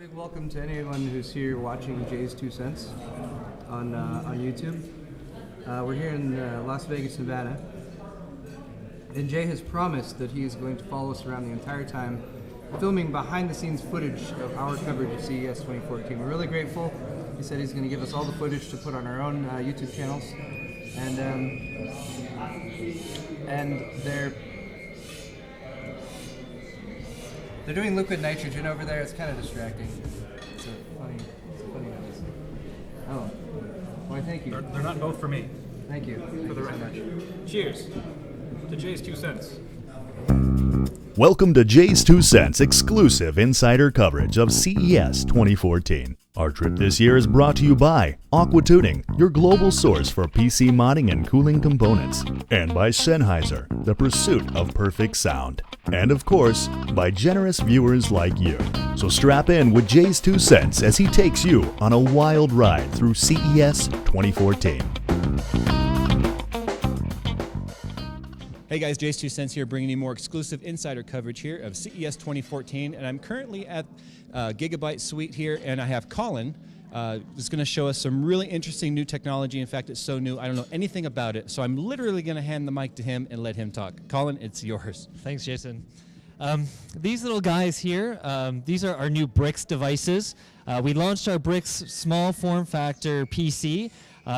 Big welcome to anyone who's here watching JayzTwoCents on YouTube. We're here in Las Vegas, Nevada, and Jay has promised that he is going to follow us around the entire time, filming behind-the-scenes footage of our coverage of CES 2014. We're really grateful. He said he's going to give us all the footage to put on our own YouTube channels, and they're doing liquid nitrogen over there. It's kind of distracting. It's a funny noise. Oh, why? Thank you. They're not both for me. Thank you. For the record. Cheers to JayzTwoCents. Welcome to JayzTwoCents exclusive insider coverage of CES 2014. Our trip this year is brought to you by Aqua Tuning, your global source for PC modding and cooling components, and by Sennheiser, the pursuit of perfect sound, and of course, by generous viewers like you. So strap in with JayzTwoCents as he takes you on a wild ride through CES 2014. Hey guys, JayzTwoCents here, bringing you more exclusive insider coverage here of CES 2014, and I'm currently at Gigabyte Suite here, and I have Colin who's going to show us some really interesting new technology. In fact, it's so new I don't know anything about it, so I'm literally going to hand the mic to him and let him talk. Colin, it's yours. Thanks, Jason. These little guys here, these are our new Brix devices. We launched our Brix small form factor PC.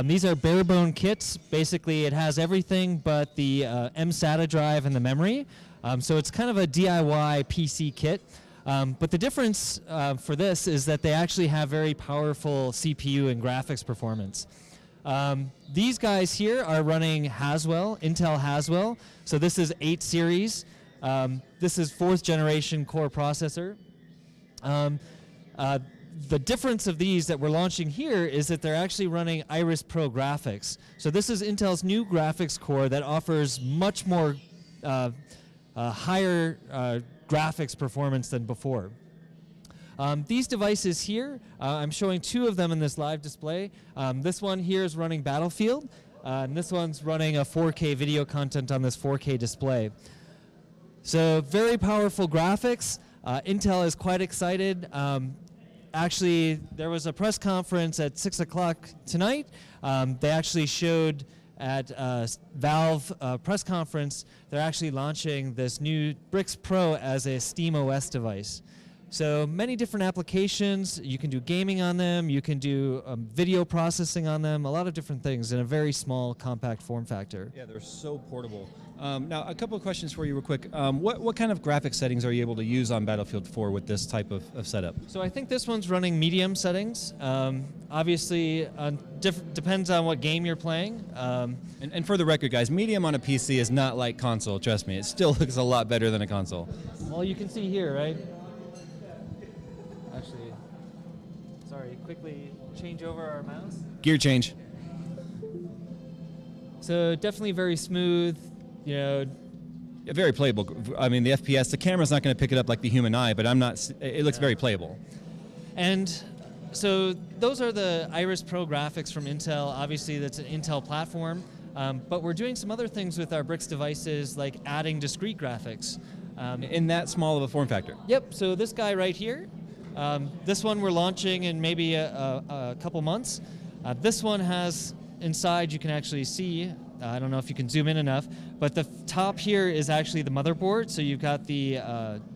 These are bare bone kits. Basically, it has everything but the mSATA drive and the memory. So it's kind of a DIY PC kit. But the difference for this is that they actually have very powerful CPU and graphics performance. These guys here are running Haswell, Intel Haswell. So this is 8 series. This is 4th generation core processor. The difference of these that we're launching here is that they're actually running Iris Pro graphics. So this is Intel's new graphics core that offers much more higher graphics performance than before. These devices here, I'm showing 2 of them in this live display. This one here is running Battlefield, and this one's running a 4K video content on this 4K display. So very powerful graphics. Intel is quite excited. Actually, there was a press conference at 6 o'clock tonight. They actually showed at Valve press conference, they're actually launching this new Brix Pro as a SteamOS device. So many different applications. You can do gaming on them. You can do video processing on them. A lot of different things in a very small, compact form factor. Yeah, they're so portable. Now, a couple of questions for you real quick. What kind of graphic settings are you able to use on Battlefield 4 with this type of setup? So I think this one's running medium settings. Obviously, depends on what game you're playing. And for the record, guys, medium on a PC is not like console, trust me. It still looks a lot better than a console. Well, you can see here, right? Actually, sorry, quickly change over our mouse. Gear change. So definitely very smooth, you know. Yeah, very playable. I mean, the FPS, the camera's not going to pick it up like the human eye, but it looks very playable. And so those are the Iris Pro graphics from Intel. Obviously, that's an Intel platform. But we're doing some other things with our Brix devices, like adding discrete graphics. In that small of a form factor? Yep, so this guy right here, this one we're launching in maybe a couple months. This one has, inside you can actually see, I don't know if you can zoom in enough, but the top here is actually the motherboard. So you've got the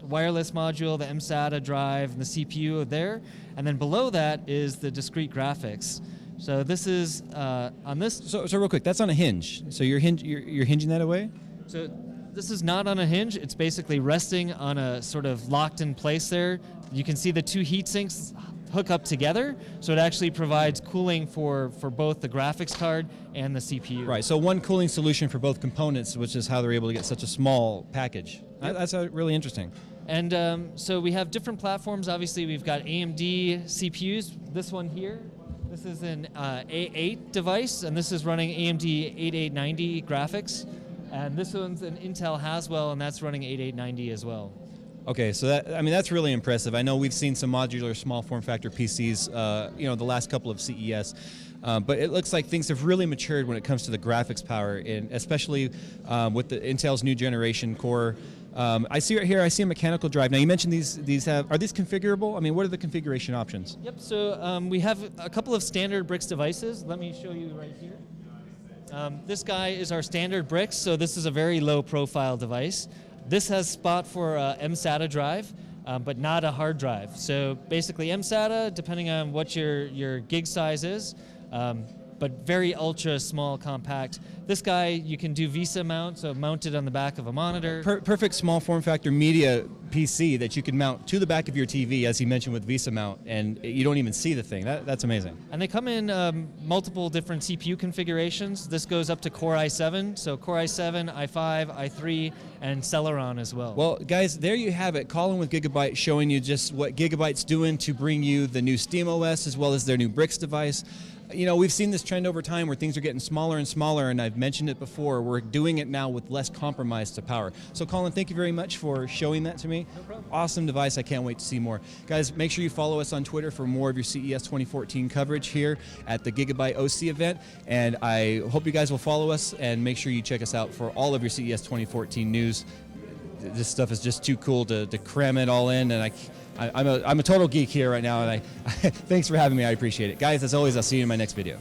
wireless module, the mSATA drive, and the CPU there. And then below that is the discrete graphics. So this is on this. So real quick, that's on a hinge. So you're hinging that away? So this is not on a hinge. It's basically resting on a sort of locked in place there. You can see the 2 heat sinks hook up together, so it actually provides cooling for both the graphics card and the CPU. Right, so one cooling solution for both components, which is how they're able to get such a small package. Yep. That's really interesting. And so we have different platforms. Obviously, we've got AMD CPUs. This one here, this is an A8 device, and this is running AMD 8890 graphics. And this one's an Intel Haswell, and that's running 8890 as well. Okay, so that's really impressive. I know we've seen some modular small form factor PCs, the last couple of CES, but it looks like things have really matured when it comes to the graphics power, and especially with the Intel's new generation core I see right here, I see a mechanical drive. Now you mentioned are these configurable? I mean, what are the configuration options? Yep, so we have a couple of standard Brix devices. Let me show you right here. This guy is our standard Brix, so this is a very low profile device. This has spot for mSATA drive, but not a hard drive. So basically mSATA, depending on what your gig size is, but very ultra small compact. This guy, you can do VESA mount, so mounted on the back of a monitor. Perfect small form factor media PC that you can mount to the back of your TV, as you mentioned with VESA mount, and you don't even see the thing. That's amazing. And they come in multiple different CPU configurations. This goes up to Core i7, so Core i7, i5, i3, and Celeron as well. Well, guys, there you have it. Colin with Gigabyte showing you just what Gigabyte's doing to bring you the new SteamOS as well as their new Brix device. You know, we've seen this trend over time where things are getting smaller and smaller, and I've mentioned it before, we're doing it now with less compromise to power. So Colin, thank you very much for showing that to me. No problem. Awesome device, I can't wait to see more. Guys, make sure you follow us on Twitter for more of your CES 2014 coverage here at the Gigabyte OC event, and I hope you guys will follow us and make sure you check us out for all of your CES 2014 news. This stuff is just too cool to cram it all in, and I'm a total geek here right now, and thanks for having me. I appreciate it. Guys, as always, I'll see you in my next video.